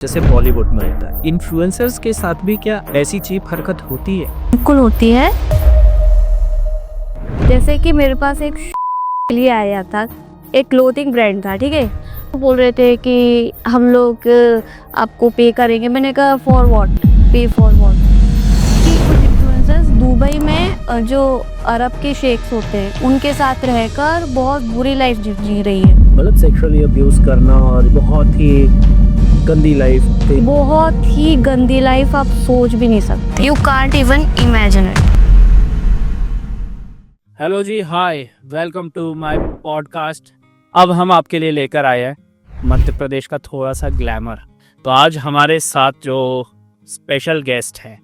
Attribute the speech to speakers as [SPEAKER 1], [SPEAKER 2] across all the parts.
[SPEAKER 1] जैसे बॉलीवुड में रहता है, इन्फ्लुएंसर्स के साथ भी क्या ऐसी चीप हरकत होती है?
[SPEAKER 2] बिल्कुल होती है। जैसे कि मेरे पास एक लिए आया था, एक क्लोथिंग ब्रांड था, ठीक है। तो बोल रहे थे कि हम लोग आपको पे करेंगे। मैंने कहा फॉर व्हाट, पे फॉर व्हाट। कुछ इन्फ्लुएंसर्स दुबई में जो अरब के शेख्स होते हैं उनके साथ रहकर बहुत बुरी लाइफ जी रही है।
[SPEAKER 1] मतलब सेक्सुअली अब्यूज करना और बहुत ही गंदी लाइफ,
[SPEAKER 2] बहुत ही गंदी लाइफ, आप सोच भी नहीं सकते। You can't even imagine it.
[SPEAKER 1] Hello जी, hi, welcome to my podcast. अब हम आपके लिए लेकर आए हैं मध्य प्रदेश का थोड़ा सा ग्लैमर। तो आज हमारे साथ जो स्पेशल गेस्ट है,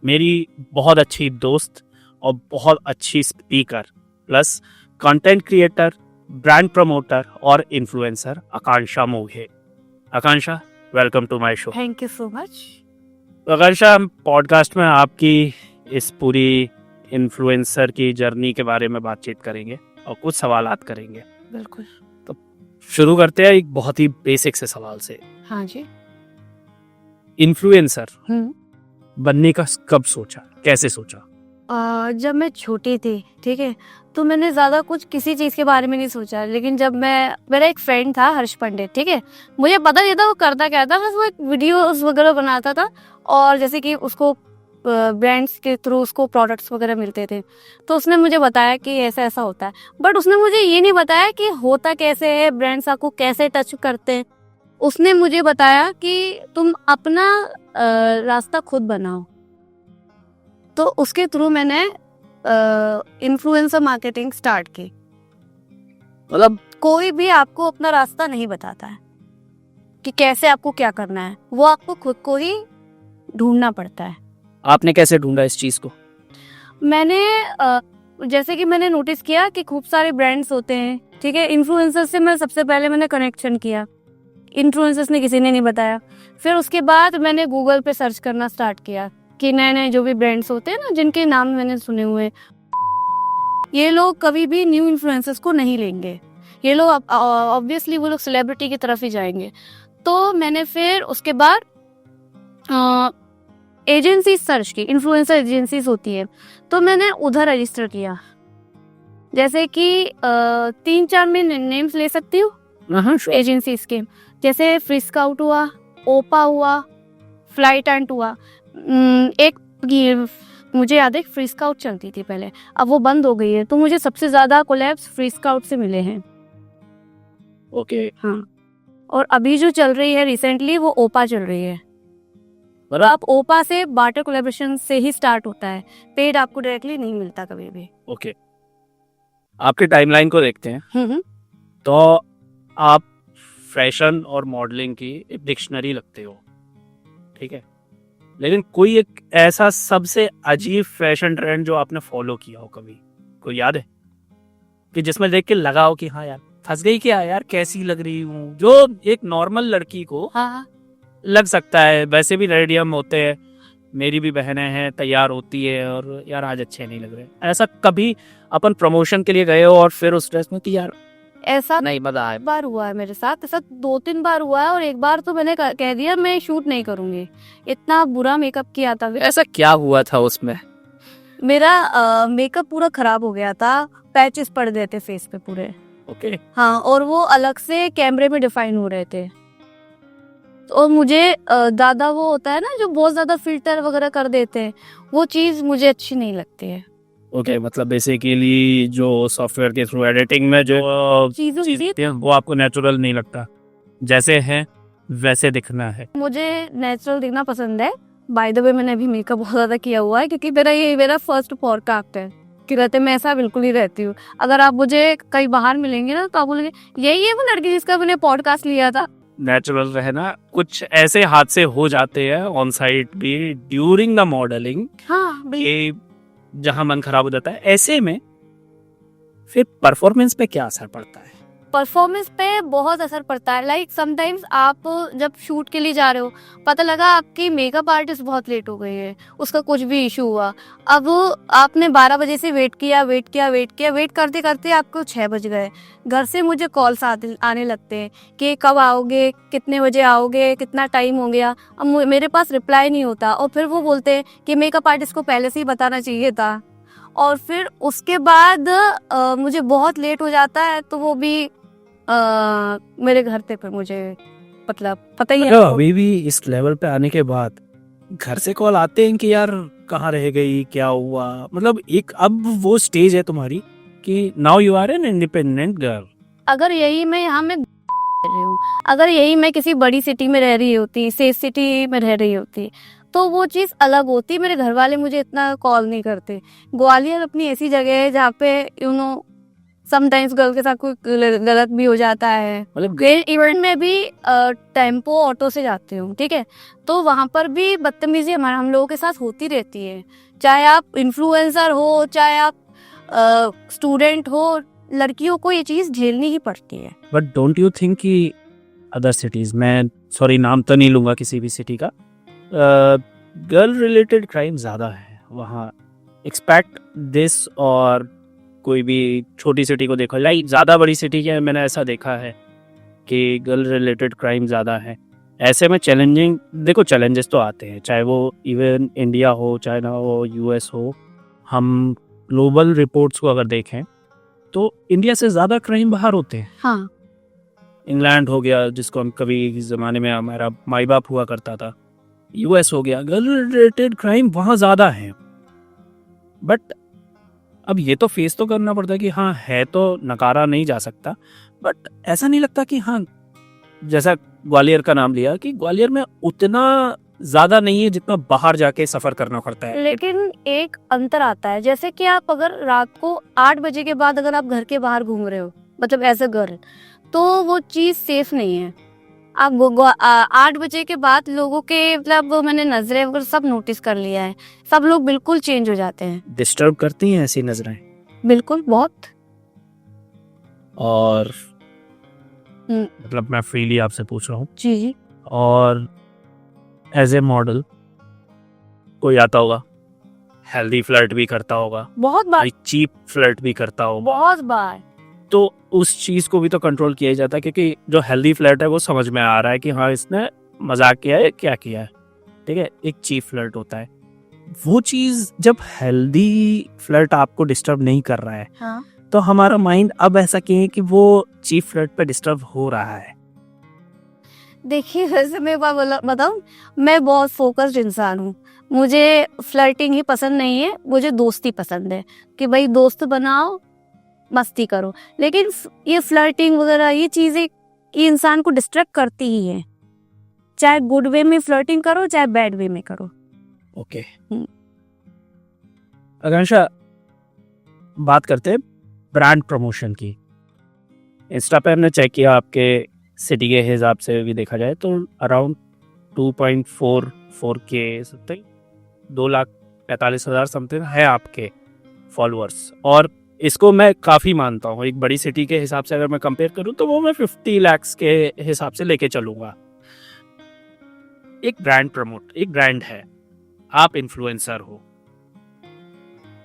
[SPEAKER 1] मेरी बहुत अच्छी दोस्त और बहुत अच्छी speaker plus content creator, brand promoter और influencer Akanksha Moghe. Akanksha, welcome to my show.
[SPEAKER 2] Thank you so much.
[SPEAKER 1] Akanksha, हम पॉडकास्ट में आपकी इस पूरी इन्फ्लुएंसर की जर्नी के बारे में बातचीत करेंगे और कुछ सवालात करेंगे।
[SPEAKER 2] बिल्कुल।
[SPEAKER 1] तो शुरू करते हैं एक बहुत ही बेसिक से सवाल से।
[SPEAKER 2] हाँ जी।
[SPEAKER 1] इन्फ्लुएंसर बनने का कब सोचा, कैसे सोचा?
[SPEAKER 2] जब मैं छोटी थी, ठीक है, तो मैंने ज़्यादा कुछ किसी चीज़ के बारे में नहीं सोचा। लेकिन जब मेरा एक फ्रेंड था हर्ष पंडित, ठीक है, मुझे पता नहीं था वो करता क्या था, बस वो एक वीडियोस वगैरह बनाता था और जैसे कि उसको ब्रांड्स के थ्रू उसको प्रोडक्ट्स वगैरह मिलते थे। तो उसने मुझे बताया कि ऐसा ऐसा होता है, बट उसने मुझे ये नहीं बताया कि होता कैसे है, ब्रांड्स आपको कैसे टच करते हैं। उसने मुझे बताया कि तुम अपना रास्ता खुद बनाओ। तो उसके थ्रू मैंने इन्फ्लुएंसर मार्केटिंग स्टार्ट की।
[SPEAKER 1] मतलब
[SPEAKER 2] कोई भी आपको अपना रास्ता नहीं बताता है कि कैसे आपको क्या करना है, वो आपको खुद को ही ढूंढना पड़ता है।
[SPEAKER 1] आपने कैसे ढूंढा इस चीज को?
[SPEAKER 2] मैंने जैसे कि मैंने नोटिस किया कि खूब सारे ब्रांड्स होते हैं, ठीक है। इन्फ्लुएंसर से मैं सबसे पहले मैंने कनेक्शन किया, इन्फ्लुएंसर्स ने किसी ने नहीं बताया। फिर उसके बाद मैंने गूगल पे सर्च करना स्टार्ट किया कि नए नए जो भी ब्रांड्स होते हैं ना, जिनके नाम मैंने सुने हुए, ये लोग कभी भी न्यू इन्फ्लुएंसर्स को नहीं लेंगे। ये लोग ऑब्वियसली वो लोग सेलिब्रिटी की तरफ ही जाएंगे। तो मैंने फिर उसके बाद एजेंसी सर्च की, इन्फ्लुएंसर एजेंसीज होती है, तो मैंने उधर रजिस्टर किया। जैसे कि 3-4 में नेम्स ले सकती हूँ एजेंसीज के, जैसे फ्रिस्काउट हुआ, ओपा हुआ, फ्लाइट एंड हुआ। एक मुझे याद है फ्रिस्काउट चलती थी पहले, अब वो बंद हो गई है। तो मुझे सबसे ज्यादा कोलैब्स फ्रिस्काउट से मिले हैं।
[SPEAKER 1] ओके।
[SPEAKER 2] हाँ, और अभी जो चल रही है रिसेंटली वो ओपा चल रही है।
[SPEAKER 1] मतलब
[SPEAKER 2] आप ओपा से बार्टर कोलैबोरेशन से ही स्टार्ट होता है, पेड आपको डायरेक्टली नहीं मिलता कभी भी।
[SPEAKER 1] ओके, आपके टाइमलाइन को देखते हैं तो आप फैशन और मॉडलिंग की एक डिक्शनरी लगते हो, ठीक है। लेकिन कोई एक ऐसा सबसे अजीब फैशन ट्रेंड जो आपने फॉलो किया हो कभी, कोई याद है कि जिसमें देख के लगा हो कि हाँ यार फंस गई क्या यार, कैसी लग रही हूँ, जो एक नॉर्मल लड़की को
[SPEAKER 2] हाँ
[SPEAKER 1] लग सकता है। वैसे भी रेडी हम होते हैं, मेरी भी बहनें हैं, तैयार होती है और यार आज अच्छे नहीं लग रहे। ऐसा कभी अपन प्रमोशन के लिए गए हो और फिर उस ड्रेस में कि यार
[SPEAKER 2] ऐसा
[SPEAKER 1] नहीं मजा आया?
[SPEAKER 2] बार हुआ है मेरे साथ, ऐसा 2-3 बार हुआ है। और एक बार तो मैंने कह दिया मैं शूट नहीं करूंगी, इतना बुरा मेकअप किया था।
[SPEAKER 1] ऐसा क्या हुआ था उसमें?
[SPEAKER 2] मेरा मेकअप पूरा खराब हो गया था, पैचेस पड़ गए थे फेस पे पूरे।
[SPEAKER 1] ओके।
[SPEAKER 2] हाँ, और वो अलग से कैमरे में डिफाइन हो रहे थे। तो मुझे ज्यादा वो होता है ना जो बहुत ज्यादा फिल्टर वगैरह कर देते हैं, वो चीज मुझे अच्छी नहीं लगती है।
[SPEAKER 1] ओके, मतलब बेसिकली जो सॉफ्टवेयर के थ्रू एडिटिंग में जो
[SPEAKER 2] चीजें
[SPEAKER 1] चीजें हैं वो आपको नेचुरल नहीं लगता, जैसे है वैसे दिखना है।
[SPEAKER 2] मुझे नेचुरल दिखना पसंद है। बाय द वे मैंने अभी मेकअप बहुत ज्यादा किया हुआ है, क्योंकि मेरा फर्स्ट पॉडकास्ट है कि रहते मैं ऐसा बिल्कुल ही रहती हूँ। अगर आप मुझे कहीं बाहर मिलेंगे ना तो आप बोलेंगे यही है वो लड़की जिसका मैंने पॉडकास्ट लिया था।
[SPEAKER 1] नेचुरल रहना। कुछ ऐसे हादसे हो जाते हैं ऑन साइट भी ड्यूरिंग द मॉडलिंग
[SPEAKER 2] हाँ
[SPEAKER 1] कि जहां मन खराब हो जाता है। ऐसे में फिर परफॉर्मेंस पे क्या असर पड़ता है?
[SPEAKER 2] परफॉर्मेंस पे बहुत असर पड़ता है। लाइक समटाइम्स आप जब शूट के लिए जा रहे हो, पता लगा आपकी मेकअप आर्टिस्ट बहुत लेट हो गई है, उसका कुछ भी इशू हुआ, अब आपने 12 बजे से वेट करते करते आपको 6 बज गए। घर से मुझे कॉल्स आने लगते हैं कि कब आओगे, कितने बजे आओगे, कितना टाइम हो गया। अब मेरे पास रिप्लाई नहीं होता, और फिर वो बोलते हैं कि मेकअप आर्टिस्ट को पहले से ही बताना चाहिए था। और फिर उसके बाद मुझे बहुत लेट हो जाता है, तो वो भी मेरे घर पे फिर मुझे मतलब पता ही है आपको।
[SPEAKER 1] अभी भी इस लेवल पे आने के बाद घर से कॉल आते हैं कि यार कहाँ रह गई, क्या हुआ? मतलब एक अब वो स्टेज है तुम्हारी कि now you are an independent girl.
[SPEAKER 2] अगर यही मैं यहाँ में रह रही हूँ, अगर यही मैं किसी बड़ी सिटी में रह रही होती, सेफ सिटी में रह रही होती, तो वो चीज़ अलग होती। मेरे घर वाले मुझे इतना कॉल नहीं करते। ग्वालियर अपनी ऐसी जगह है जहाँ पे यू नो समटाइम्स गर्ल के साथ कोई गलत भी हो जाता है।
[SPEAKER 1] मतलब
[SPEAKER 2] इवेंट में भी टेम्पो ऑटो से जाते हूँ, ठीक है, तो वहाँ पर भी बदतमीजी हम लोगों के साथ होती रहती है। चाहे आप इन्फ्लुएंसर हो, चाहे आप स्टूडेंट हो, लड़कियों को ये चीज़ झेलनी ही पड़ती है।
[SPEAKER 1] बट डोंट यू थिंक कि अदर सिटीज, मैं सॉरी नाम तो नहीं लूंगा किसी भी सिटी का, गर्ल रिलेटेड क्राइम ज़्यादा है वहाँ, एक्सपेक्ट दिस? और कोई भी छोटी सिटी को देखो, लाइक ज़्यादा बड़ी सिटी के मैंने ऐसा देखा है कि गर्ल रिलेटेड क्राइम ज़्यादा है। ऐसे में चैलेंजिंग, देखो चैलेंजेस तो आते हैं, चाहे वो इवन इंडिया हो, चाहे ना वो यूएस हो। हम ग्लोबल रिपोर्ट्स को अगर देखें तो इंडिया से ज़्यादा क्राइम बाहर होते हैं।
[SPEAKER 2] हाँ,
[SPEAKER 1] इंग्लैंड हो गया, जिसको हम कभी ज़माने में हमारा माई बाप हुआ करता था, यूएस हो गया, गर्ल रिलेटेड क्राइम वहाँ ज़्यादा है। बट अब ये तो फेस तो करना पड़ता है कि हाँ है, तो नकारा नहीं जा सकता। बट ऐसा नहीं लगता कि हाँ, जैसा ग्वालियर का नाम लिया, कि ग्वालियर में उतना ज़्यादा नहीं है जितना बाहर जाके सफ़र करना पड़ता है।
[SPEAKER 2] लेकिन एक अंतर आता है, जैसे कि आप अगर रात को 8 बजे के बाद अगर आप घर के बाहर घूम रहे हो, मतलब एज अ गर्ल, तो वो चीज़ सेफ नहीं है। आप 8 बजे के बाद लोगों के मतलब मैंने नजरें वगैरह सब नोटिस कर लिया है, सब लोग बिल्कुल चेंज हो जाते हैं।
[SPEAKER 1] डिस्टर्ब करती हैं ऐसी नजरें?
[SPEAKER 2] बिल्कुल, बहुत।
[SPEAKER 1] और मतलब मैं फ्रीली आपसे पूछ रहा हूँ,
[SPEAKER 2] जी जी।
[SPEAKER 1] और एज ए मॉडल कोई आता होगा, हेल्दी फ्लर्ट भी करता होगा,
[SPEAKER 2] बहुत बार,
[SPEAKER 1] चीप फ्लर्ट भी करता होगा,
[SPEAKER 2] बहुत बार।
[SPEAKER 1] तो उस चीज को भी तो कंट्रोल किया ही जाता है, क्योंकि जो हेल्दी फ्लर्ट है वो समझ में आ रहा है कि हाँ इसने मजाक किया है, क्या किया है, ठीक है। एक चीप फ्लर्ट होता है, वो चीज जब हेल्दी फ्लर्ट आपको डिस्टर्ब नहीं कर रहा है,
[SPEAKER 2] हाँ।
[SPEAKER 1] तो हमारा माइंड अब ऐसा कहें कि वो चीप फ्लर्ट पे डिस्टर्ब हो रहा है।
[SPEAKER 2] देखिए, वैसे मैं एक बात बताऊं, मैं बहुत फोकस्ड इंसान हूँ। मुझे फ्लर्टिंग ही पसंद नहीं है, मुझे दोस्ती पसंद है कि भाई दोस्त बनाओ, मस्ती करो। लेकिन ये फ्लर्टिंग वगैरह ये चीजें ये इंसान को डिस्ट्रैक्ट करती ही है, चाहे गुड वे में फ्लर्टिंग करो, चाहे बैड वे में करो।
[SPEAKER 1] ओके, आकांक्षा, बात करते हैं ब्रांड प्रमोशन की। इंस्टा पे हमने चेक किया, आपके सिटी के हिसाब से भी देखा जाए तो अराउंड 2.44 के समथिंग, 2,45,000 समथिंग है आपके फॉलोअर्स। और इसको मैं काफ़ी मानता हूँ, एक बड़ी सिटी के हिसाब से अगर मैं कंपेयर करूँ तो वो मैं 50 लाख के हिसाब से लेके चलूँगा। एक ब्रांड है, आप इन्फ्लुएंसर हो,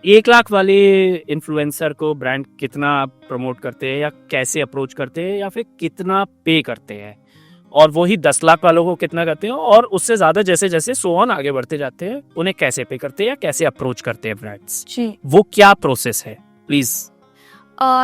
[SPEAKER 1] 1 लाख वाले इन्फ्लुएंसर को ब्रांड कितना प्रमोट करते हैं, या कैसे अप्रोच करते हैं, या फिर कितना पे करते हैं, और वही 10 लाख वालों को कितना करते हैं, और उससे ज़्यादा जैसे जैसे सो ऑन आगे बढ़ते जाते हैं, उन्हें कैसे पे करते हैं या कैसे अप्रोच करते हैं ब्रांड्स,
[SPEAKER 2] जी।
[SPEAKER 1] वो क्या प्रोसेस है प्लीज़?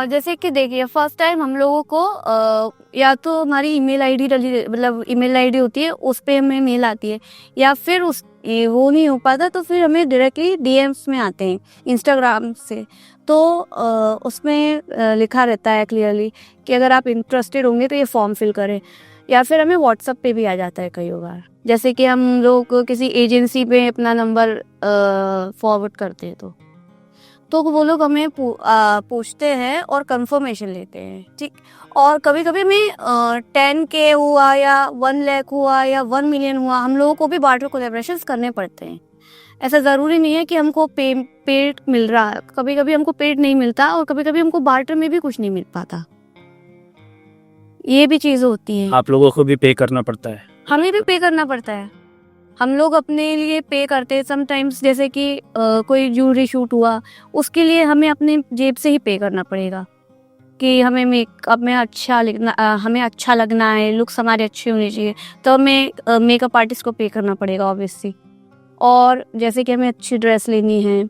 [SPEAKER 2] जैसे कि देखिए, फर्स्ट टाइम हम लोगों को या तो हमारी ईमेल आईडी मतलब ईमेल आईडी होती है, उस पे हमें मेल आती है, या फिर वो नहीं हो पाता तो फिर हमें डायरेक्टली डीएम्स में आते हैं इंस्टाग्राम से। तो उसमें लिखा रहता है क्लियरली कि अगर आप इंटरेस्टेड होंगे तो ये फॉर्म फिल करें, या फिर हमें व्हाट्सएप पे भी आ जाता है कई बार, जैसे कि हम लोग किसी एजेंसी पे अपना नंबर फॉरवर्ड करते हैं तो वो लोग हमें पूछते हैं और कंफर्मेशन लेते हैं, ठीक। और कभी कभी हमें 10K हुआ या 1 लाख हुआ या 1 मिलियन हुआ, हम लोगों को भी बार्टर कोलैबोरेशन करने पड़ते हैं। ऐसा ज़रूरी नहीं है कि हमको पेड मिल रहा है, कभी कभी हमको पेड नहीं मिलता, और कभी कभी हमको बार्टर में भी कुछ नहीं मिल पाता। ये भी चीज़ होती है।
[SPEAKER 1] आप लोगों को भी पे करना पड़ता है?
[SPEAKER 2] हमें भी पे करना पड़ता है। हम लोग अपने लिए पे करते हैं समटाइम्स, जैसे कि कोई ज्वेलरी शूट हुआ, उसके लिए हमें अपने जेब से ही पे करना पड़ेगा कि हमें मेकअप में हमें अच्छा लगना है, लुक्स हमारे अच्छे होने चाहिए, तो हमें मेकअप आर्टिस्ट को पे करना पड़ेगा ऑब्वियसली। और जैसे कि हमें अच्छी ड्रेस लेनी है,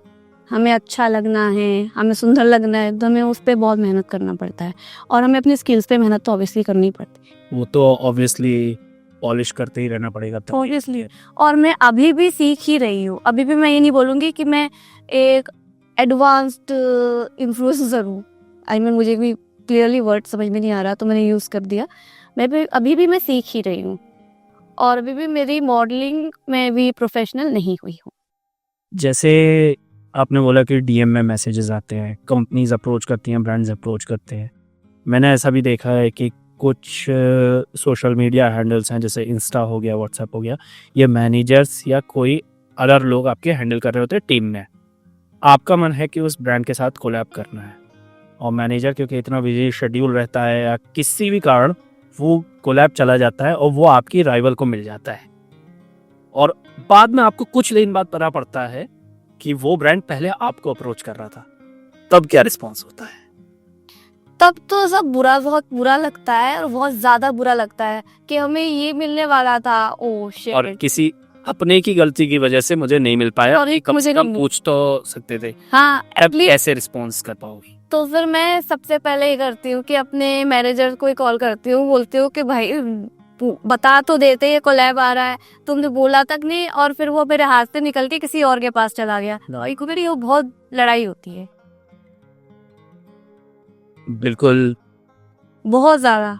[SPEAKER 2] हमें अच्छा लगना है, हमें सुंदर लगना है, तो हमें उस पर बहुत मेहनत करना पड़ता है। और हमें अपनी स्किल्स पे मेहनत तो ऑब्वियसली करनी पड़ती है।
[SPEAKER 1] वो तो ऑब्वियसली पॉलिश करते ही रहना पड़ेगा तब।
[SPEAKER 2] ऑब्वियसली। और मैं अभी भी सीख ही रही हूँ। अभी भी मैं ये नहीं बोलूँगी कि मैं एक एडवांस्ड इन्फ्लुएंसर हूँ। मुझे भी क्लियरली वर्ड समझ में नहीं आ रहा तो मैंने यूज़ कर दिया। अभी भी मैं सीख ही रही हूँ और अभी भी मेरी मॉडलिंग में भी प्रोफेशनल नहीं हुई हूँ।
[SPEAKER 1] जैसे आपने बोला कि डीएम में मैसेजेस आते हैं, कंपनीज अप्रोच करती हैं, ब्रांड्स अप्रोच करते हैं। मैंने ऐसा भी देखा है कि कुछ सोशल मीडिया हैंडल्स हैं, जैसे इंस्टा हो गया, व्हाट्सएप हो गया, ये मैनेजर्स या कोई अदर लोग आपके हैंडल कर रहे होते हैं टीम में। आपका मन है कि उस ब्रांड के साथ कोलैब करना है और मैनेजर क्योंकि इतना बिजी शेड्यूल रहता है या किसी भी कारण वो कोलैब चला जाता है और वो आपकी राइवल को मिल जाता है और बाद में आपको कुछ दिन बाद पता पड़ता है कि वो ब्रांड पहले आपको अप्रोच कर रहा था, तब क्या रिस्पॉन्स होता है?
[SPEAKER 2] तब तो सब बहुत बुरा लगता है और बहुत ज्यादा बुरा लगता है कि हमें ये मिलने वाला था। Oh shit.
[SPEAKER 1] और किसी अपने की गलती की वजह से मुझे नहीं मिल पाया,
[SPEAKER 2] Sorry,
[SPEAKER 1] कम
[SPEAKER 2] मुझे
[SPEAKER 1] से कम
[SPEAKER 2] नहीं-
[SPEAKER 1] पूछ तो सकते थे।
[SPEAKER 2] हाँ
[SPEAKER 1] अब
[SPEAKER 2] एटलीस्ट।
[SPEAKER 1] कैसे रिस्पॉन्स कर पाओगी?
[SPEAKER 2] तो फिर मैं सबसे पहले ये करती हूँ कि अपने मैनेजर को ही कॉल करती हूँ, बोलती हूँ कि भाई बता तो देते ये कोलैब आ रहा है, तुमने बोला तक नहीं। और फिर वो मेरे हाथ से निकल के किसी और के पास चला गया। को मेरी वो बहुत लड़ाई होती है,
[SPEAKER 1] बिल्कुल।
[SPEAKER 2] बहुत ज्यादा।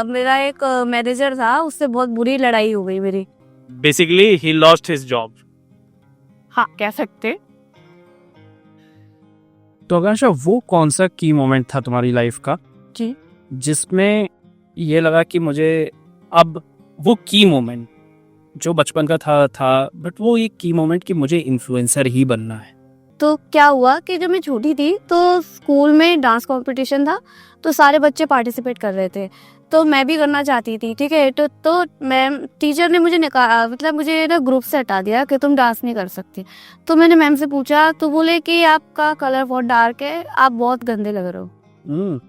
[SPEAKER 2] मेरा एक मैनेजर था, उससे बहुत बुरी लड़ाई हो गई मेरी।
[SPEAKER 1] Basically he lost his job.
[SPEAKER 2] हाँ कह सकते।
[SPEAKER 1] तो आकांक्षा, वो कौन सा की मोमेंट था तुम्हारी लाइफ का
[SPEAKER 2] जी
[SPEAKER 1] जिसमें ये लगा कि मुझे अब वो की मोमेंट जो बचपन का था बट वो एक की मोमेंट कि मुझे इन्फ्लुएंसर ही बनना है?
[SPEAKER 2] तो क्या हुआ कि जब मैं छोटी थी तो स्कूल में डांस कंपटीशन था, तो सारे बच्चे पार्टिसिपेट कर रहे थे, तो मैं भी करना चाहती थी। ठीक है, तो मैम टीचर ने मुझे मुझे ना ग्रुप से हटा दिया कि तुम डांस नहीं कर सकती। तो मैंने मैम से पूछा तो बोले कि आपका कलर बहुत डार्क है, आप बहुत गंदे लग रहे हो।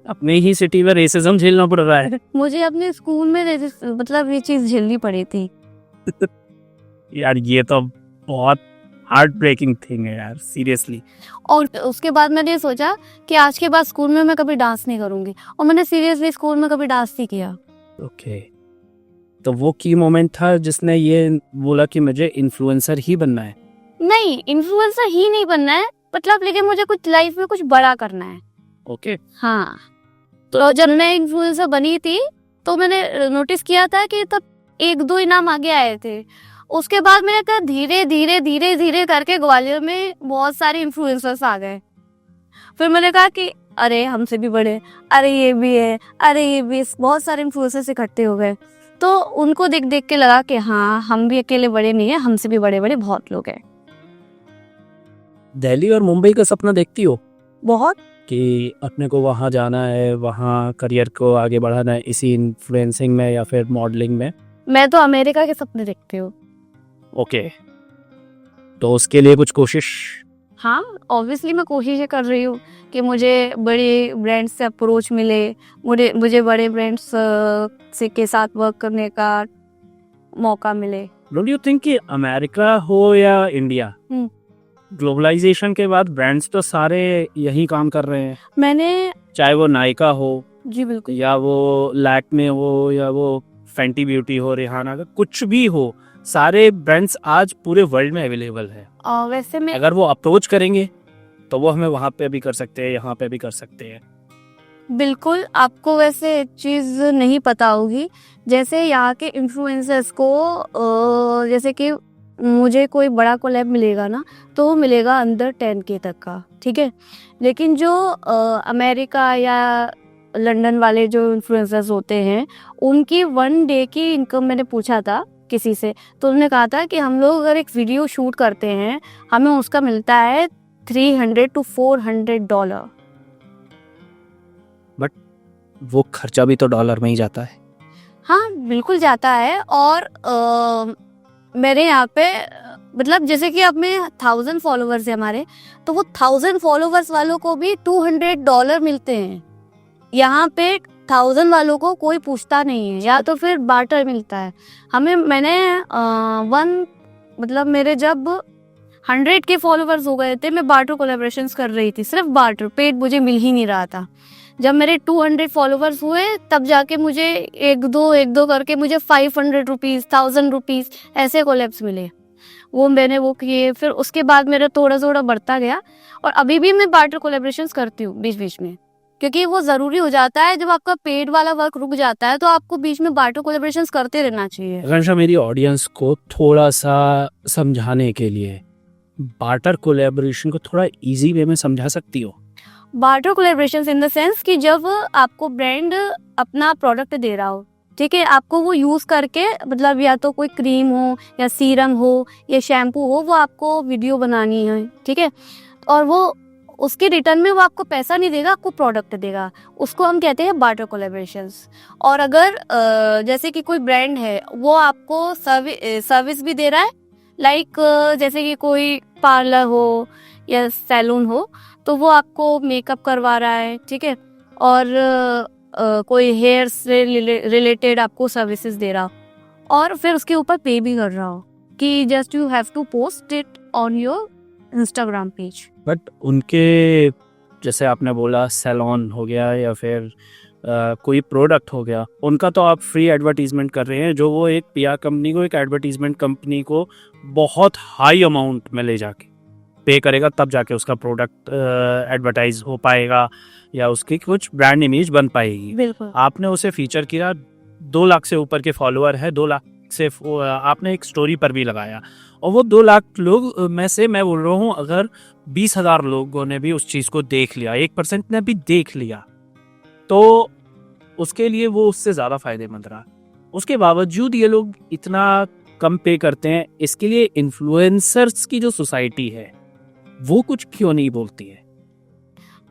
[SPEAKER 1] अपने ही सिटी में रेसिज्म झेलना पड़ रहा है।
[SPEAKER 2] मुझे अपने स्कूल में ये चीज झेलनी पड़ी थी।
[SPEAKER 1] यार ये तो बहुत हार्ट ब्रेकिंग थिंग है यार, सीरियसली।
[SPEAKER 2] और उसके बाद मैंने सोचा कि आज के बाद स्कूल में मैं कभी डांस नहीं करूंगी, और मैंने सीरियसली स्कूल में कभी डांस नहीं किया।
[SPEAKER 1] ओके, तो वो की मोमेंट था जिसने ये बोला कि मुझे इन्फ्लुएंसर ही बनना है?
[SPEAKER 2] नहीं, इन्फ्लुएंसर ही नहीं बनना है, लेकिन मुझे कुछ लाइफ में कुछ बड़ा करना है।
[SPEAKER 1] ओके।
[SPEAKER 2] हाँ, तो जब मैं इन्फ्लुएंसर बनी थी तो मैंने नोटिस किया था कि तब 1-2 इनाम आगे आए थे। उसके बाद मैंने कहा धीरे धीरे करके ग्वालियर में बहुत सारे इन्फ्लुएंसर्स आ गए। फिर मैंने कहा कि अरे हमसे भी बड़े, अरे ये भी है, अरे ये भी, बहुत सारे इन्फ्लुएंसर्स इकट्ठे हो गए। तो उनको देख देख के लगा कि हाँ, हम भी अकेले बड़े नहीं है, हमसे भी बड़े बड़े बहुत लोग हैं।
[SPEAKER 1] दिल्ली और मुंबई का सपना देखती हो
[SPEAKER 2] बहुत,
[SPEAKER 1] कि अपने को वहाँ जाना है, वहाँ करियर को आगे बढ़ाना है इसी इन्फ्लुएंसिंग में या फिर मॉडलिंग में?
[SPEAKER 2] मैं तो अमेरिका के सपने देखती हूँ।
[SPEAKER 1] ओके, तो उसके लिए कुछ कोशिश?
[SPEAKER 2] हाँ, ऑब्वियसली मैं कोशिश कर रही हूँ कि मुझे बड़े ब्रांड्स से अप्रोच मिले, मुझे बड़े ब्रांड्स से के साथ वर्क करने का मौका मिले।
[SPEAKER 1] डोंट यू थिंक कि अमेरिका हो या इंडिया, ग्लोबलाइजेशन के बाद ब्रांड्स तो सारे यही काम कर रहे हैं।
[SPEAKER 2] मैंने,
[SPEAKER 1] चाहे वो नायका हो,
[SPEAKER 2] जी बिल्कुल,
[SPEAKER 1] या वो लैक्मे हो, या वो फैंटी ब्यूटी हो, रिहाना का कुछ भी हो, सारे ब्रांड्स आज पूरे वर्ल्ड में अवेलेबल है।
[SPEAKER 2] वैसे मैं,
[SPEAKER 1] अगर वो अप्रोच करेंगे तो वो हमें वहाँ पे भी कर सकते हैं, यहाँ पे भी कर सकते हैं।
[SPEAKER 2] बिल्कुल, आपको वैसे एक चीज नहीं पता होगी, जैसे यहाँ के इन्फ्लुएंसर्स को जैसे कि मुझे कोई बड़ा कोलैब मिलेगा ना, तो वो मिलेगा अंदर 10K तक का, ठीक है। लेकिन जो अमेरिका या लंदन वाले जो इन्फ्लुएंसर्स होते हैं, उनकी 1 डे की इनकम मैंने पूछा था किसी से, तो उन्होंने कहा था कि हम लोग अगर एक वीडियो शूट करते हैं, हमें उसका मिलता है $300 to $400।
[SPEAKER 1] वो खर्चा भी तो डॉलर में ही जाता है।
[SPEAKER 2] हाँ बिल्कुल जाता है। और मेरे यहाँ पे मतलब जैसे कि अब में 1000 फॉलोवर्स है हमारे, तो वो 1000 फॉलोवर्स वालों को भी $200 मिलते हैं। यहाँ पे 1000 वालों को कोई पूछता नहीं है, या तो फिर बार्टर मिलता है हमें। मैंने मतलब मेरे जब 100 के फॉलोवर्स हो गए थे, मैं बार्टर कोलैबोरेशंस कर रही थी, सिर्फ बार्टर, पेड मुझे मिल ही नहीं रहा था। जब मेरे 200 फॉलोवर्स हुए तब जाके मुझे एक दो करके मुझे 500 रुपीज़, 1000 रुपीज़ ऐसे कोलैब्स मिले। वो मैंने वो किए, फिर उसके बाद मेरा थोड़ा थोड़ा बढ़ता गया। और अभी भी मैं बार्टर कोलैबोरेशंस करती हूँ बीच बीच में, क्योंकि वो ज़रूरी हो जाता है। जब आपका पेड वाला वर्क रुक जाता है तो आपको बीच में बार्टर कोलैबोरेशंस करते रहना चाहिए।
[SPEAKER 1] आकांक्षा, मेरी ऑडियंस को थोड़ा सा समझाने के लिए बार्टर कोलैबोरेशन को थोड़ा इजी वे में समझा सकती हो?
[SPEAKER 2] Barter collaborations in the sense कि जब आपको ब्रांड अपना प्रोडक्ट दे रहा हो, ठीक है, आपको वो यूज़ करके, मतलब या तो कोई क्रीम हो या सीरम हो या शैम्पू हो, वो आपको वीडियो बनानी है, ठीक है, और वो उसके रिटर्न में वो आपको पैसा नहीं देगा, आपको प्रोडक्ट देगा, उसको हम कहते हैं बार्टर कोलैबोरेशंस। और अगर जैसे कि कोई ब्रांड है वो आपको सर्विस भी दे रहा है, लाइक जैसे कि कोई पार्लर हो या सैलून हो, तो वो आपको मेकअप करवा रहा है, ठीक है, और कोई हेयर से रिलेटेड आपको सर्विसेज दे रहा हो, और फिर उसके ऊपर पे भी कर रहा हो कि just you have to post it on your Instagram page.
[SPEAKER 1] But उनके, जैसे आपने बोला सैलून हो गया या फिर कोई प्रोडक्ट हो गया, उनका तो आप फ्री एडवर्टीजमेंट कर रहे हैं, जो वो एक पीआर कंपनी को, एक एडवर्टीजमेंट कंपनी को बहुत हाई अमाउंट में ले जाके पे करेगा, तब जाके उसका प्रोडक्ट एडवर्टाइज हो पाएगा या उसकी कुछ ब्रांड इमेज बन पाएगी।
[SPEAKER 2] बिल्कुल।
[SPEAKER 1] आपने उसे फीचर किया, 2 लाख से ऊपर के फॉलोअर है, 2 लाख से आपने एक स्टोरी पर भी लगाया, और वो 2 लाख लोग में से मैं बोल रहा हूँ अगर 20,000 लोगों ने भी उस चीज़ को देख लिया, 1% ने भी देख लिया, तो उसके लिए वो उससे ज़्यादा फायदेमंद रहा। उसके बावजूद ये लोग इतना कम पे करते हैं, इसके लिए इन्फ्लुएंसर्स की जो सोसाइटी है वो कुछ क्यों नहीं बोलती है?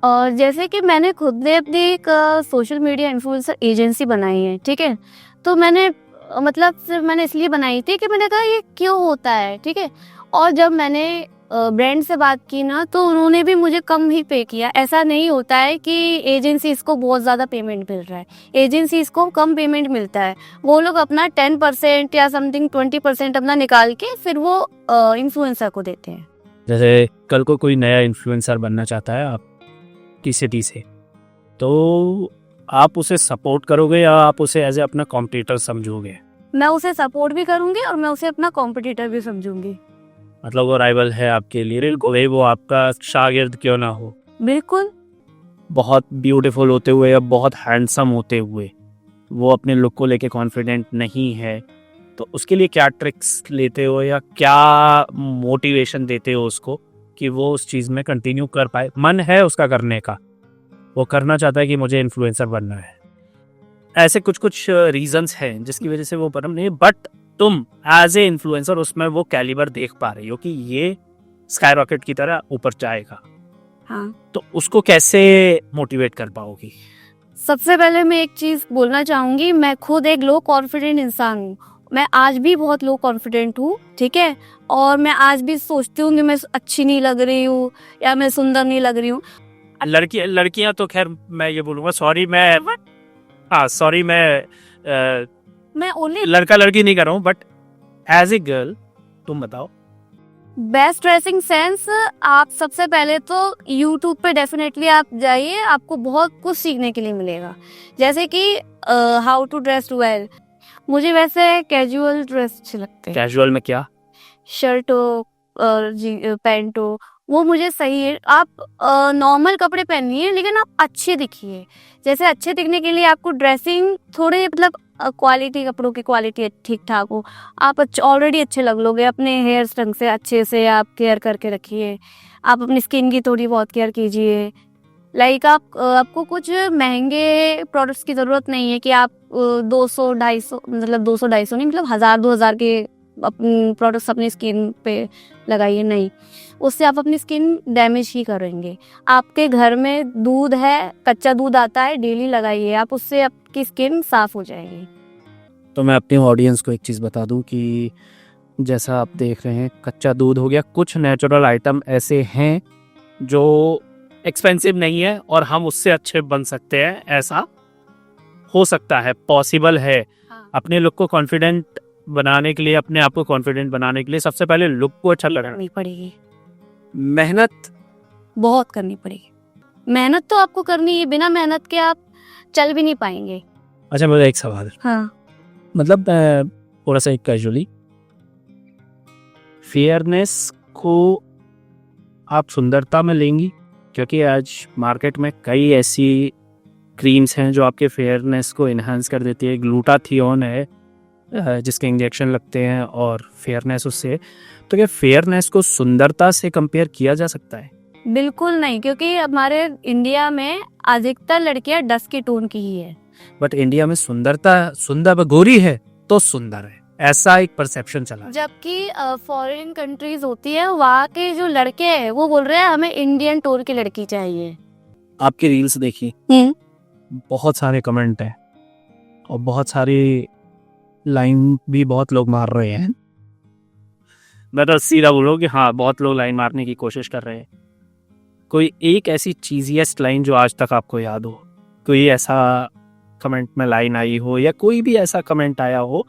[SPEAKER 2] और जैसे कि मैंने खुद ने अपनी एक सोशल मीडिया इन्फ्लुएंसर एजेंसी बनाई है, ठीक है, तो मैंने मतलब सिर्फ मैंने इसलिए बनाई थी कि मैंने कहा ये क्यों होता है, ठीक है, और जब मैंने ब्रांड से बात की ना, तो उन्होंने भी मुझे कम ही पे किया। ऐसा नहीं होता है कि एजेंसीज को बहुत ज़्यादा पेमेंट मिल रहा है, एजेंसीज को कम पेमेंट मिलता है। वो लोग अपना 10% या समथिंग 20% अपना निकाल के फिर वो इन्फ्लुएंसर को देते हैं।
[SPEAKER 1] जैसे कल को कोई नया इन्फ्लुएंसर बनना चाहता है आपकी सिटी से, तो आप उसे सपोर्ट करोगे या आप उसे एज ए अपना कॉम्पिटिटर समझोगे?
[SPEAKER 2] मैं उसे सपोर्ट भी करूंगी और मैं उसे अपना कॉम्पिटिटर भी समझूंगी।
[SPEAKER 1] मतलब वो राइवल है आपके लिए, कोई वो आपका शागिर्द क्यों ना हो।
[SPEAKER 2] बिल्कुल।
[SPEAKER 1] बहुत ब्यूटीफुल होते हुए या बहुत हैंडसम होते हुए वो अपने लुक को लेके कॉन्फिडेंट नहीं है, तो उसके लिए क्या ट्रिक्स लेते हो या क्या मोटिवेशन देते हो उसको कि वो उस चीज़ में कंटिन्यू कर पाए? मन है उसका करने का, वो करना चाहता है कि मुझे इन्फ्लुएंसर बनना है, ऐसे कुछ कुछ रीजंस हैं जिसकी वजह से वो बन नहीं, बट तुम एज ए इन्फ्लुएंसर उसमें वो कैलिबर देख पा रही हो कि ये स्काई रॉकेट की तरह ऊपर जाएगा।
[SPEAKER 2] हाँ।
[SPEAKER 1] तो उसको कैसे मोटिवेट कर पाओगी?
[SPEAKER 2] सबसे पहले मैं एक चीज बोलना चाहूंगी, मैं खुद एक लो कॉन्फिडेंट इंसान हूँ, मैं आज भी बहुत लो कॉन्फिडेंट हूँ, ठीक है, और मैं आज भी सोचती हूँ कि मैं अच्छी नहीं लग रही हूँ या मैं सुंदर नहीं लग रही हूँ।
[SPEAKER 1] लड़कियां तो खैर मैं ये बोलूंगा, सॉरी मैं
[SPEAKER 2] ओनली
[SPEAKER 1] लड़का लड़की नहीं कर रहा हूँ, बट एज ए गर्ल तुम बताओ।
[SPEAKER 2] बेस्ट ड्रेसिंग सेंस, आप सबसे पहले तो यूट्यूब पे डेफिनेटली आप जाइए, आपको बहुत कुछ सीखने के लिए मिलेगा, जैसे कि हाउ टू ड्रेस वेल। मुझे वैसे कैजुअल ड्रेस अच्छे लगते हैं।
[SPEAKER 1] कैजुअल में क्या?
[SPEAKER 2] शर्ट हो और पैंट हो, वो मुझे सही है। आप नॉर्मल कपड़े पहनिए लेकिन आप अच्छे दिखिए। जैसे अच्छे दिखने के लिए आपको ड्रेसिंग थोड़े मतलब क्वालिटी, कपड़ों की क्वालिटी ठीक ठाक हो, आप ऑलरेडी अच्छे लग लोगे। अपने हेयर ढंग से अच्छे से आप केयर करके रखिए, आप अपनी स्किन की थोड़ी बहुत केयर कीजिए। लाइक आपको कुछ महंगे प्रोडक्ट्स की ज़रूरत नहीं है कि आप 200-250 मतलब 200-250 नहीं, मतलब 1000-2000 के प्रोडक्ट्स अपनी स्किन पे लगाइए, नहीं। उससे आप अपनी स्किन डैमेज ही करेंगे। आपके घर में दूध है, कच्चा दूध आता है, डेली लगाइए आप, उससे आपकी स्किन साफ हो जाएगी।
[SPEAKER 1] तो मैं अपने ऑडियंस को एक चीज़ बता दूं कि जैसा आप देख रहे हैं, कच्चा दूध हो गया, कुछ नेचुरल आइटम ऐसे हैं जो एक्सपेंसिव नहीं है और हम उससे अच्छे बन सकते हैं। ऐसा हो सकता है, पॉसिबल है।
[SPEAKER 2] हाँ।
[SPEAKER 1] अपने लुक को कॉन्फिडेंट बनाने के लिए, अपने आप को कॉन्फिडेंट बनाने के लिए सबसे पहले लुक को अच्छा लगाना,
[SPEAKER 2] करनी पड़ेगी,
[SPEAKER 1] मेहनत
[SPEAKER 2] बहुत करनी पड़ेगी। मेहनत तो आपको करनी है, बिना मेहनत के आप चल भी नहीं पाएंगे।
[SPEAKER 1] अच्छा, मेरा एक सवाल,
[SPEAKER 2] हाँ।
[SPEAKER 1] मतलब थोड़ा सा एक कैजुअली, फेयरनेस को आप सुंदरता में लेंगी? क्योंकि आज मार्केट में कई ऐसी क्रीम्स हैं जो आपके फेयरनेस को इन्हांस कर देती है। ग्लूटाथियोन है जिसके इंजेक्शन लगते हैं और फेयरनेस उससे, तो क्या फेयरनेस को सुंदरता से कंपेयर किया जा सकता है?
[SPEAKER 2] बिल्कुल नहीं, क्योंकि हमारे इंडिया में अधिकतर लड़कियां डस्की टोन की ही है।
[SPEAKER 1] बट इंडिया में सुंदर गोरी है तो सुंदर है, ऐसा एक परसेप्शन चला है।
[SPEAKER 2] जबकि फॉरेन कंट्रीज होती है, वहाँ के जो लड़के हैं वो बोल रहे हैं हमें इंडियन टोन की लड़की चाहिए।
[SPEAKER 1] आपकी रील्स देखी, बहुत सारे कमेंट हैं और बहुत सारी लाइन भी बहुत लोग मार रहे हैं। मैं तो सीधा बोलूँ कि हाँ, बहुत लोग लाइन मारने की कोशिश कर रहे हैं। कोई एक ऐसी चीजिएस्ट लाइन जो आज तक आपको याद हो, कोई ऐसा कमेंट में लाइन आई हो या कोई भी ऐसा कमेंट आया हो?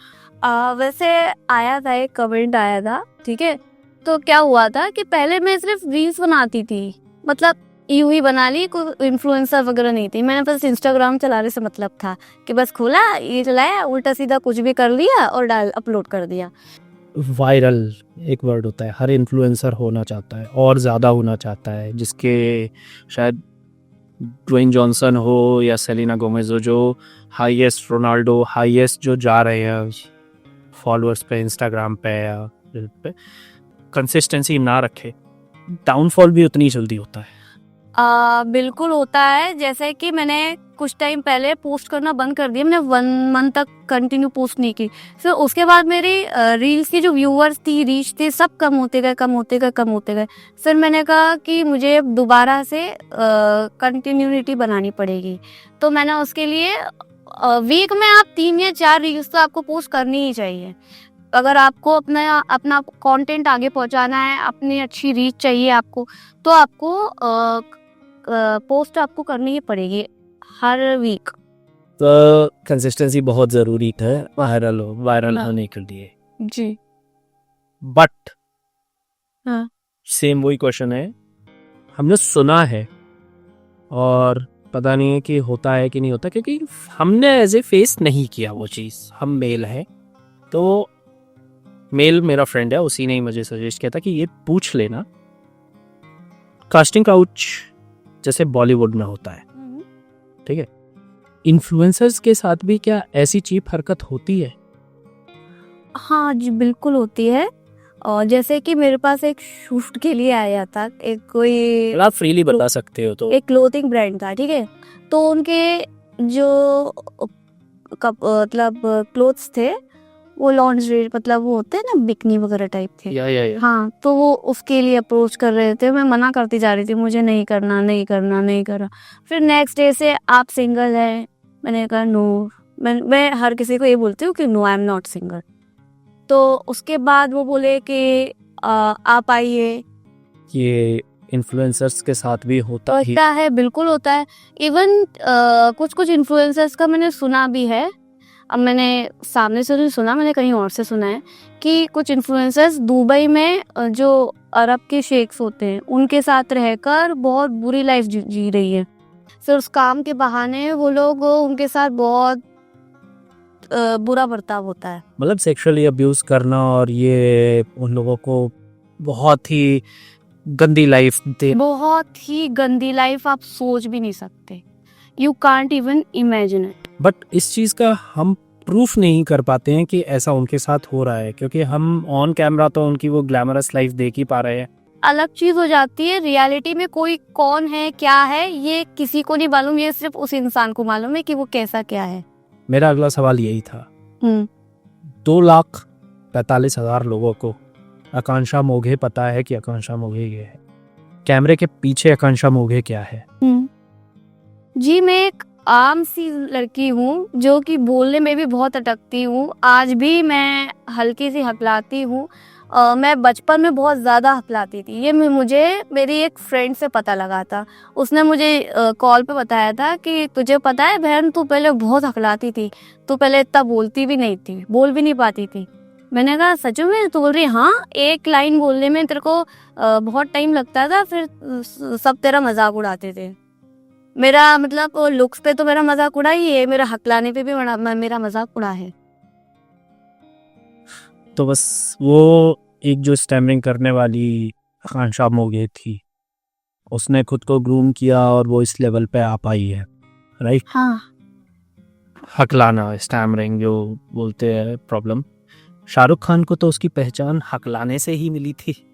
[SPEAKER 2] वैसे आया था, एक कमेंट आया था, ठीक है। तो क्या हुआ था कि पहले मैं सिर्फ रील्स बनाती थी, मतलब यूं ही बना ली, कोई इन्फ्लुएंसर वगैरह नहीं थी। मैंने बस इंस्टाग्राम चलाने से मतलब था कि बस खोला, ये चलाया, उल्टा सीधा कुछ भी कर लिया और अपलोड कर दिया।
[SPEAKER 1] वायरल एक वर्ड होता है, हर इन्फ्लुएंसर होना चाहता है और ज़्यादा होना चाहता है, जिसके शायद ड्वेन जॉनसन हो या सेलिना गोमेज हो, जो हाईएस्ट, रोनाल्डो हाईएस्ट जो जा रहे हैं फॉलोअर्स पे इंस्टाग्राम पे या पे, कंसिस्टेंसी ना रखे, डाउनफॉल भी उतनी जल्दी होता है।
[SPEAKER 2] बिल्कुल होता है। जैसे कि मैंने कुछ टाइम पहले पोस्ट करना बंद कर दिया, मैंने 1 मंथ तक कंटिन्यू पोस्ट नहीं की। फिर उसके बाद मेरी रील्स की जो व्यूअर्स थी, रीच थे, सब कम होते गए। फिर मैंने कहा कि मुझे दोबारा से कंटिन्यूटी बनानी पड़ेगी। तो मैंने उसके लिए वीक में आप 3 या 4 रील्स तो आपको पोस्ट करनी ही चाहिए। अगर आपको अपना कंटेंट आगे पहुंचाना है, अपनी अच्छी रीच चाहिए आपको, तो आपको पोस्ट आपको करनी ही पड़ेगी हर वीक।
[SPEAKER 1] तो कंसिस्टेंसी बहुत ज़रूरी है वायरल
[SPEAKER 2] हाँ।
[SPEAKER 1] होने के लिए।
[SPEAKER 2] जी।
[SPEAKER 1] बट
[SPEAKER 2] हाँ।
[SPEAKER 1] सेम वही क्वेश्चन है, हमने सुना है और पता नहीं है कि होता है कि नहीं होता, क्योंकि हमने एज ए फेस नहीं किया वो चीज़। हम मेल हैं, तो मेल मेरा फ्रेंड है, उसी ने ही मुझे सजेस्ट किया था कि ये पूछ लेना, कास्टिंग काउच जैसे बॉलीवुड में होता है, ठीक है, इन्फ्लुएंसर्स के साथ भी क्या ऐसी चीप हरकत होती है?
[SPEAKER 2] हाँ जी, बिल्कुल होती है। और जैसे कि मेरे पास एक शूट के लिए आया था, एक कोई
[SPEAKER 1] आप फ्रीली बता सकते हो तो।
[SPEAKER 2] एक क्लोथिंग ब्रांड था, ठीक है। तो उनके जो मतलब क्लोथ्स थे वो लॉन्ड्री, मतलब वो होते हैं ना बिकनी वगैरह टाइप थे।
[SPEAKER 1] या।
[SPEAKER 2] हाँ, तो वो उसके लिए अप्रोच कर रहे थे। मैं मना करती जा रही थी, मुझे नहीं करना। फिर नेक्स्ट डे से आप सिंगल है, मैंने कहा नो। मैं हर किसी को ये बोलती हूँ कि no, I am not single. तो उसके बाद वो बोले कि आप आइए।
[SPEAKER 1] ये इन्फ्लुएंसर्स के साथ भी होता ही
[SPEAKER 2] है, बिल्कुल होता है। इवन कुछ इन्फ्लुएंसर्स का मैंने सुना भी है। अब मैंने सामने से नहीं सुना, मैंने कहीं और से सुना है कि कुछ इन्फ्लुएंसर्स दुबई में जो अरब के शेख्स होते हैं उनके साथ रहकर बहुत बुरी लाइफ जी रही है। फिर उस काम के बहाने वो लोग उनके साथ बहुत बुरा बर्ताव होता है,
[SPEAKER 1] मतलब सेक्सुअली अब्यूज करना, और ये उन लोगों को बहुत ही गंदी लाइफ दे,
[SPEAKER 2] बहुत ही गंदी लाइफ, आप सोच भी नहीं सकते। You can't even imagine it.
[SPEAKER 1] But इस चीज़ का हम प्रूफ नहीं कर पाते हैं कि ऐसा उनके साथ हो रहा है, क्योंकि हम ऑन कैमरा तो उनकी वो ग्लैमरस लाइफ देख ही पा रहे हैं।
[SPEAKER 2] अलग चीज हो जाती है, रियलिटी में कोई कौन है, क्या है, ये किसी को नहीं मालूम। ये सिर्फ उस इंसान को मालूम है कि वो कैसा क्या है।
[SPEAKER 1] मेरा अगला सवाल यही था, 2,45,000 लोगों को आकांक्षा मोघे पता है कि आकांक्षा मोघे ये है, कैमरे के पीछे आकांक्षा मोघे क्या है?
[SPEAKER 2] जी मैं एक आम सी लड़की हूँ जो कि बोलने में भी बहुत अटकती हूँ। आज भी मैं हल्की सी हकलाती हूँ। मैं बचपन में बहुत ज़्यादा हकलाती थी। ये मुझे मेरी एक फ्रेंड से पता लगा था। उसने मुझे कॉल पे बताया था कि तुझे पता है बहन, तू पहले बहुत हकलाती थी, तू पहले इतना बोलती भी नहीं थी, बोल भी नहीं पाती थी। मैंने कहा सच में? तो बोल रही हाँ, एक लाइन बोलने में तेरे को बहुत टाइम लगता था, फिर सब तेरा मजाक उड़ाते थे। मेरा मतलब लुक्स पे तो मेरा मजाक उड़ा ही है, मेरा हकलाने पे भी मेरा मजाक उड़ा है।
[SPEAKER 1] तो बस वो एक जो स्टैमरिंग करने वाली आकांक्षा मोघे थी, उसने खुद को ग्रूम किया और वो इस लेवल पे आ पाई है, राइट?
[SPEAKER 2] हाँ।
[SPEAKER 1] हकलाना, स्टैमरिंग जो बोलते हैं प्रॉब्लम। शाहरुख खान को तो उसकी पहचान हकलाने से ही मिली थी।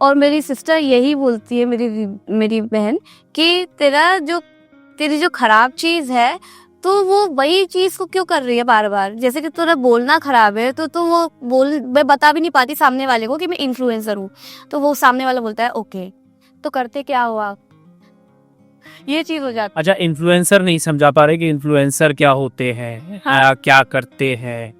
[SPEAKER 2] और मेरी सिस्टर यही बोलती है, मेरी बहन, कि तेरी जो खराब चीज है तो वो वही चीज को क्यों कर रही है बार बार। जैसे कि तेरा बोलना खराब है तो वो मैं बता भी नहीं पाती सामने वाले को कि मैं इन्फ्लुएंसर हूँ, तो वो सामने वाला बोलता है ओके, तो करते क्या हुआ, ये चीज हो जाती।
[SPEAKER 1] अच्छा, इन्फ्लुएंसर नहीं समझा पा रहे कि इन्फ्लुएंसर क्या होते हैं?
[SPEAKER 2] हाँ।
[SPEAKER 1] क्या करते हैं?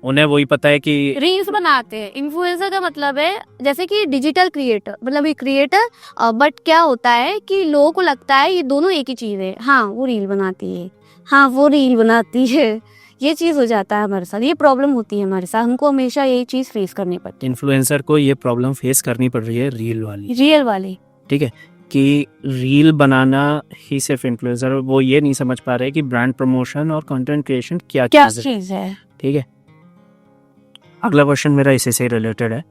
[SPEAKER 1] उन्हें वही पता है कि
[SPEAKER 2] रील्स बनाते हैं। इन्फ्लुएंसर का मतलब है जैसे कि डिजिटल क्रिएटर, मतलब ये क्रिएटर, बट क्या होता है कि लोगों को लगता है ये दोनों एक ही चीज है। हाँ वो रील बनाती है, हाँ वो रील बनाती है, ये चीज हो जाता है हमारे साथ, ये प्रॉब्लम होती है हमारे साथ। हमको हमेशा यही चीज फेस करनी पड़ती
[SPEAKER 1] इन्फ्लुएंसर को ये प्रॉब्लम फेस करनी पड़ रही है, रील वाली,
[SPEAKER 2] है, रियल वाली।
[SPEAKER 1] ठीक है? कि रील बनाना ही सिर्फ इन्फ्लुएंसर, वो ये नहीं समझ पा रहे कि ब्रांड प्रमोशन और कंटेंट क्रिएशन क्या
[SPEAKER 2] क्या
[SPEAKER 1] चीज है,
[SPEAKER 2] चीज है।
[SPEAKER 1] ठीक है? अगला क्वेश्चन मेरा इसी से रिलेटेड है।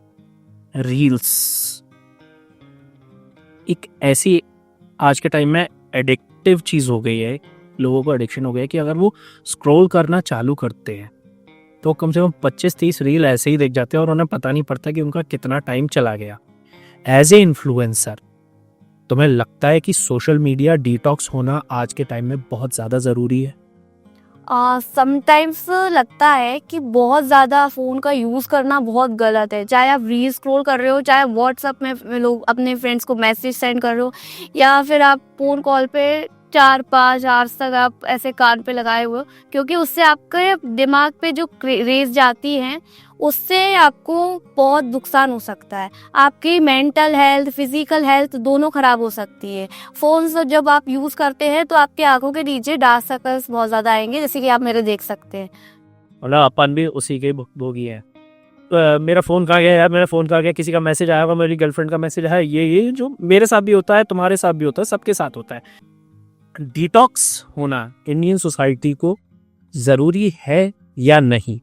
[SPEAKER 1] रील्स एक ऐसी आज के टाइम में एडिक्टिव चीज हो गई है, लोगों को एडिक्शन हो गया है कि अगर वो स्क्रॉल करना चालू करते हैं तो कम से कम 25-30 रील ऐसे ही देख जाते हैं और उन्हें पता नहीं पड़ता कि उनका कितना टाइम चला गया। एज ए इन्फ्लुएंसर तुम्हें लगता है कि सोशल मीडिया डिटॉक्स होना आज के टाइम में बहुत ज़्यादा ज़रूरी है?
[SPEAKER 2] समटाइम्स लगता है कि बहुत ज़्यादा फ़ोन का यूज़ करना बहुत गलत है। चाहे आप रील स्क्रॉल कर रहे हो, चाहे व्हाट्सएप में लोग अपने फ्रेंड्स को मैसेज सेंड कर रहे हो, या फिर आप फ़ोन कॉल पे 4-5 आवर्स तक आप ऐसे कान पे लगाए हुए हो, क्योंकि उससे आपके दिमाग पे जो रेज जाती हैं उससे आपको बहुत नुकसान हो सकता है। आपकी मेंटल हेल्थ, फिजिकल हेल्थ दोनों खराब हो सकती है। फ़ोन से जब आप यूज़ करते हैं तो आपकी आंखों के नीचे डार्क सर्कल्स बहुत ज़्यादा आएंगे, जैसे कि आप मेरे देख सकते हैं।
[SPEAKER 1] मतलब अपन भी उसी के भोगी हैं। मेरा फ़ोन कहाँ गया यार, मेरा फ़ोन कहाँ गया, किसी का मैसेज आया होगा, मेरी गर्लफ्रेंड का मैसेज आया, ये जो मेरे साथ भी होता है, तुम्हारे साथ भी होता है, सबके साथ होता है। डिटॉक्स होना इंडियन सोसाइटी को ज़रूरी है या नहीं?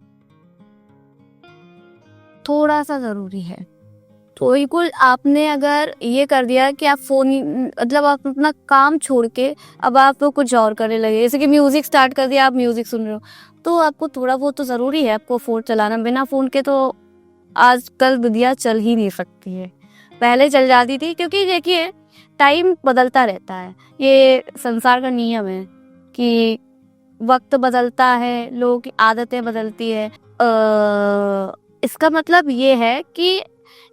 [SPEAKER 2] थोड़ा सा ज़रूरी है। तो बिल्कुल आपने अगर ये कर दिया कि आप फ़ोन, मतलब आप अपना काम छोड़ के अब आप कुछ और करने लगे, जैसे कि म्यूज़िक स्टार्ट कर दिया, आप म्यूज़िक सुन रहे हो, तो आपको थोड़ा बहुत तो ज़रूरी है आपको फ़ोन चलाना। बिना फ़ोन के तो आजकल दुनिया चल ही नहीं सकती है। पहले चल जाती थी, क्योंकि देखिए टाइम बदलता रहता है, ये संसार का नियम है कि वक्त बदलता है, लोगों की आदतें बदलती है। इसका मतलब ये है कि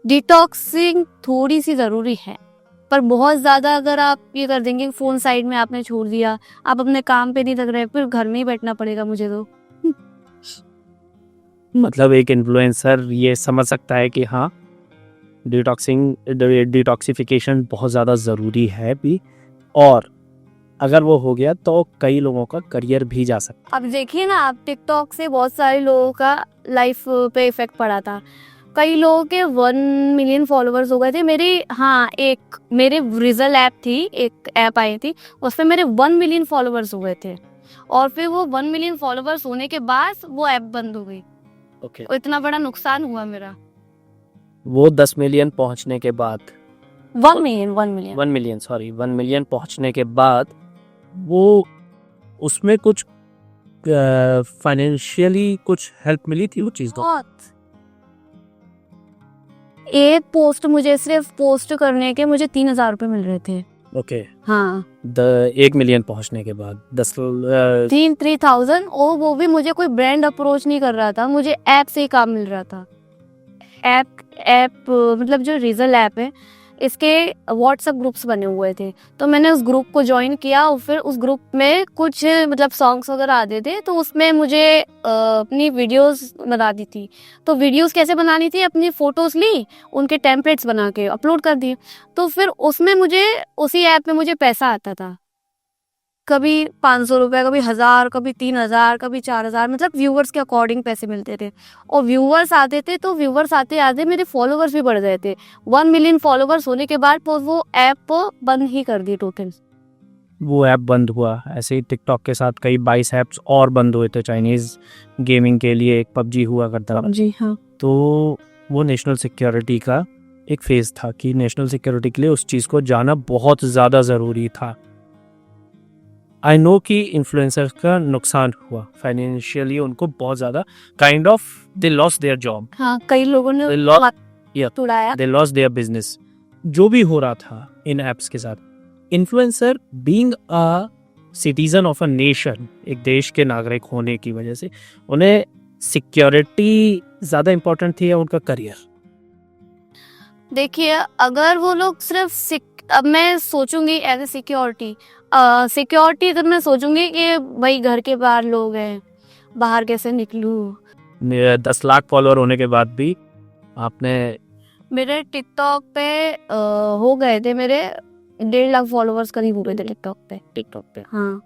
[SPEAKER 2] डिटॉक्सिंग थोड़ी सी ज़रूरी है, पर बहुत ज़्यादा अगर आप ये कर देंगे, फ़ोन साइड में आपने छोड़ दिया, आप अपने काम पे नहीं लग रहे, फिर घर में ही बैठना पड़ेगा मुझे तो।
[SPEAKER 1] मतलब एक इन्फ्लुएंसर ये समझ सकता है कि हाँ, डिटॉक्सिफिकेशन बहुत ज़्यादा ज़रूरी है भी, और अगर वो हो गया तो कई लोगों का करियर भी जा सकता।
[SPEAKER 2] अब देखिए ना, आप टिकटॉक से बहुत सारे लोगों का लाइफ पे इफेक्ट पड़ा था। कई लोगों के 1 मिलियन फॉलोअर्स हो गए थे। मेरे रिजल ऐप थी, एक ऐप आई थी, उसमें मेरे 1 मिलियन फॉलोअर्स हो गए थे, और फिर वो 1 मिलियन फॉलोअर्स होने के बाद वो ऐप बंद हो गई।
[SPEAKER 1] ओके।
[SPEAKER 2] इतना बड़ा नुकसान हुआ मेरा।
[SPEAKER 1] वो 10 मिलियन पहुंचने के बाद
[SPEAKER 2] 1 मिलियन
[SPEAKER 1] पहुंचने के बाद वो उसमें कुछ फाइनेंशियली कुछ हेल्प मिली थी वो चीज़ को?
[SPEAKER 2] बहुत। एक पोस्ट, मुझे सिर्फ पोस्ट करने के मुझे 3,000 रुपए मिल रहे थे।
[SPEAKER 1] ओके।
[SPEAKER 2] हाँ,
[SPEAKER 1] 1 मिलियन पहुंचने के बाद
[SPEAKER 2] 3,000, और वो भी मुझे कोई ब्रांड अप्रोच नहीं कर रहा था, मुझे ऐप से ही काम मिल रहा था। ऐप ऐप मतलब जो रिजल ऐप है इसके व्हाट्सएप ग्रुप्स बने हुए थे, तो मैंने उस ग्रुप को ज्वाइन किया और फिर उस ग्रुप में कुछ मतलब सॉन्ग्स वगैरह आते थे, तो उसमें मुझे अपनी वीडियोस बनानी थी। तो वीडियोस कैसे बनानी थी, अपनी फ़ोटोज़ ली, उनके टेम्पलेट्स बना के अपलोड कर दिए। तो फिर उसमें मुझे उसी ऐप में मुझे पैसा आता था, कभी 500 रुपये, कभी 1000, कभी 3000, कभी 4000, मतलब व्यूवर्स के अकॉर्डिंग पैसे मिलते थे। और व्यूवर्स आते थे तो व्यूवर्स आते आते मेरे फॉलोवर्स भी बढ़ गए थे। 1 मिलियन फॉलोवर्स होने के बाद वो ऐप बंद ही कर दी टोटल।
[SPEAKER 1] वो ऐप बंद हुआ, ऐसे ही टिकटॉक के साथ कई 22 ऐप्स और बंद हुए थे चाइनीज़ गेमिंग के लिए। एक पबजी हुआ करता था,
[SPEAKER 2] जी हाँ।
[SPEAKER 1] तो वो नेशनल सिक्योरिटी का एक फेज़ था कि नेशनल सिक्योरिटी के लिए उस चीज़ को जाना बहुत ज़्यादा ज़रूरी था। आई नो कि इन्फ्लुएंसर्स का नुकसान हुआ फाइनेंशियली, उनको बहुत ज़्यादा kind of they lost their job,
[SPEAKER 2] हाँ, कई लोगों ने
[SPEAKER 1] They lost- yeah.
[SPEAKER 2] उड़ाया।
[SPEAKER 1] They lost their business. जो भी हो रहा था इन एप्स के साथ, influencer being a citizen of a nation, एक देश के नागरिक होने की वजह से उन्हें सिक्योरिटी ज़्यादा इम्पोर्टेंट थी या उनका करियर?
[SPEAKER 2] देखिए, अगर वो लोग सिर्फ अब मैं सोचूंगी एज ए सिक्योरिटी अगर मैं सोचूंगी कि भाई घर के बाहर लोग हैं, बाहर कैसे निकलूं।
[SPEAKER 1] 10 लाख फॉलोअर होने के बाद भी आपने
[SPEAKER 2] मेरे टिकटॉक पे हो गए थे, मेरे 1.5 लाख फॉलोअर्स करीब हो गए थे टिकटॉक पे। हाँ,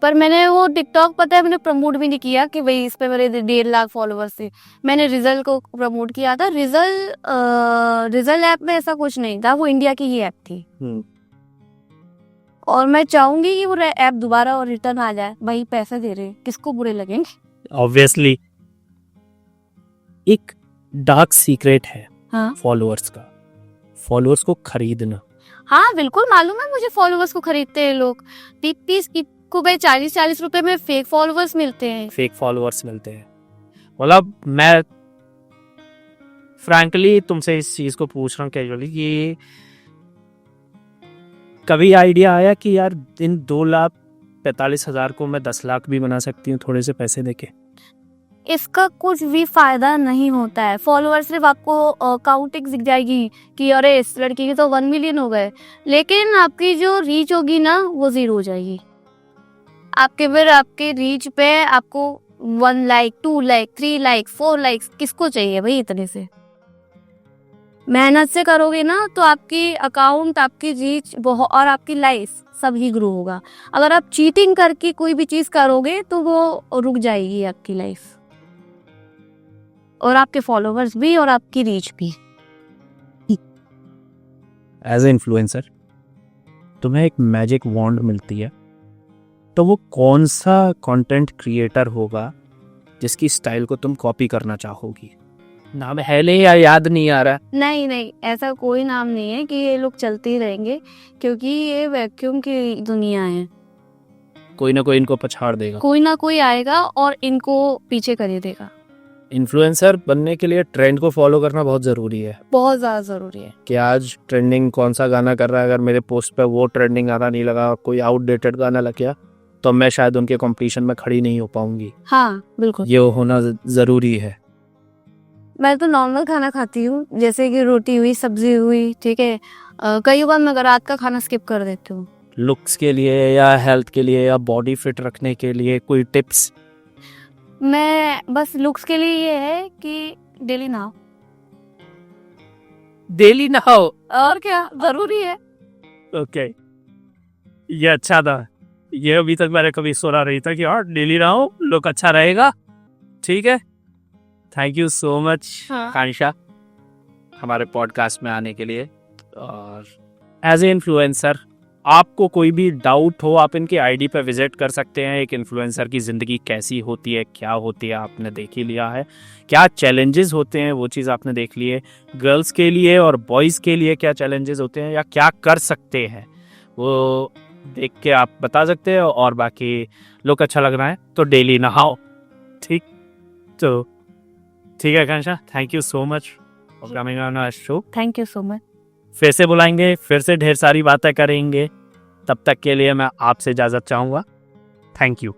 [SPEAKER 2] पर मैंने वो टिकटॉक, पता है, मैंने प्रमोट भी नहीं किया कि भाई इस पे मेरे 1.5 लाख फॉलोअर्स थे। मैंने रिजल को प्रमोट किया था। रिजल ऐप में ऐसा कुछ नहीं था, वो इंडिया की ही ऐप थी। और मैं चाहूंगी कि वो ऐप दोबारा और रिटर्न आ जाए। भाई पैसे दे रहे, किसको बुरे लगेंगे।
[SPEAKER 1] ऑब्वियसली एक डार्क सीक्रेट है
[SPEAKER 2] हाँ,
[SPEAKER 1] फॉलोअर्स का, फॉलोअर्स को खरीदना।
[SPEAKER 2] हाँ बिल्कुल मालूम है मुझे, फॉलोअर्स को खरीदते हैं लोग। 30 को भाई 40 रुपए में फेक फॉलोअर्स मिलते हैं।
[SPEAKER 1] फेक फॉलोअर्स मिलते हैं। मतलब मैं फ्रैंकली तुमसे इस चीज को पूछ रहा हूँ कैजुअली कि कभी आइडिया आया कि यार इन 2,45,000 को मैं 10 लाख भी बना सकती हूँ थोड़े से पैसे देके?
[SPEAKER 2] इसका कुछ भी फायदा नहीं होता है। फॉलोअर सिर्फ आपको काउंटिंग दिख जाएगी कि अरे इस लड़की के तो 1 मिलियन हो गए, लेकिन आपकी जो रीच होगी ना वो 0 हो जाएगी। आपके रीच पे आपको 1 लाइक, 2 लाइक, 3 लाइक, 4 लाइक किसको चाहिए भाई इतने से। मेहनत से करोगे ना तो आपकी अकाउंट, आपकी रीच और आपकी लाइफ सब ही ग्रो होगा। अगर आप चीटिंग करके कोई भी चीज करोगे तो वो रुक जाएगी आपकी लाइफ, और आपके फॉलोवर्स भी और आपकी रीच भी।
[SPEAKER 1] एज ए इन्फ्लुएंसर तुम्हें एक मैजिक वॉन्ड मिलती है, तो वो कौन सा कंटेंट क्रिएटर होगा जिसकी स्टाइल को तुम कॉपी करना चाहोगी? नाम है ले या याद नहीं आ रहा?
[SPEAKER 2] नहीं, ऐसा कोई नाम नहीं है कि ये लोग चलते ही रहेंगे, क्योंकि ये वैक्यूम की दुनिया है।
[SPEAKER 1] कोई ना कोई इनको पछाड़ देगा,
[SPEAKER 2] कोई ना कोई आएगा और इनको पीछे कर देगा।
[SPEAKER 1] इन्फ्लुएंसर बनने के लिए ट्रेंड को फॉलो करना बहुत ज़रूरी है।
[SPEAKER 2] बहुत ज़्यादा ज़रूरी है
[SPEAKER 1] कि आज ट्रेंडिंग कौन सा गाना कर रहा है, अगर मेरे पोस्ट पे वो ट्रेंडिंग गाना नहीं लगा, कोई आउटडेटेड गाना लग गया, तो मैं शायद उनके कंपटीशन में खड़ी नहीं हो पाऊंगी।
[SPEAKER 2] हाँ बिल्कुल,
[SPEAKER 1] ये होना ज़रूरी है।
[SPEAKER 2] मैं तो नॉर्मल खाना खाती हूँ, जैसे कि रोटी हुई, सब्जी हुई, ठीक है। कई बार मैं रात का खाना स्किप कर देती हूँ।
[SPEAKER 1] लुक्स के लिए या हेल्थ के लिए या बॉडी फिट रखने के लिए कोई टिप्स?
[SPEAKER 2] मैं बस लुक्स के लिए ये है कि डेली नहाओ।
[SPEAKER 1] डेली नहाओ?
[SPEAKER 2] और क्या, जरूरी है।
[SPEAKER 1] ओके, ये अच्छा था। ये अभी तक मैंने कभी सुना नहीं था कि यार डेली नहाओ, लुक अच्छा रहेगा। ठीक है, थैंक यू सो मच कांशा हमारे पॉडकास्ट में आने के लिए। और एज ए इन्फ्लुएंसर आपको कोई भी डाउट हो, आप इनकी आईडी पे विजिट कर सकते हैं। एक इन्फ्लुएंसर की ज़िंदगी कैसी होती है, क्या होती है, आपने देख ही लिया है। क्या चैलेंजेस होते हैं वो चीज़ आपने देख ली है। गर्ल्स के लिए और बॉयज़ के लिए क्या चैलेंजेस होते हैं या क्या कर सकते हैं वो देख के आप बता सकते हैं। और बाकी लुक अच्छा लग रहा है तो डेली नहाओ। ठीक, तो ठीक है Akanksha, thank you so much for coming on our show.
[SPEAKER 2] Thank you so much.
[SPEAKER 1] फिर से बुलाएंगे, फिर से ढेर सारी बातें करेंगे। तब तक के लिए मैं आपसे इजाज़त चाहूँगा। Thank you.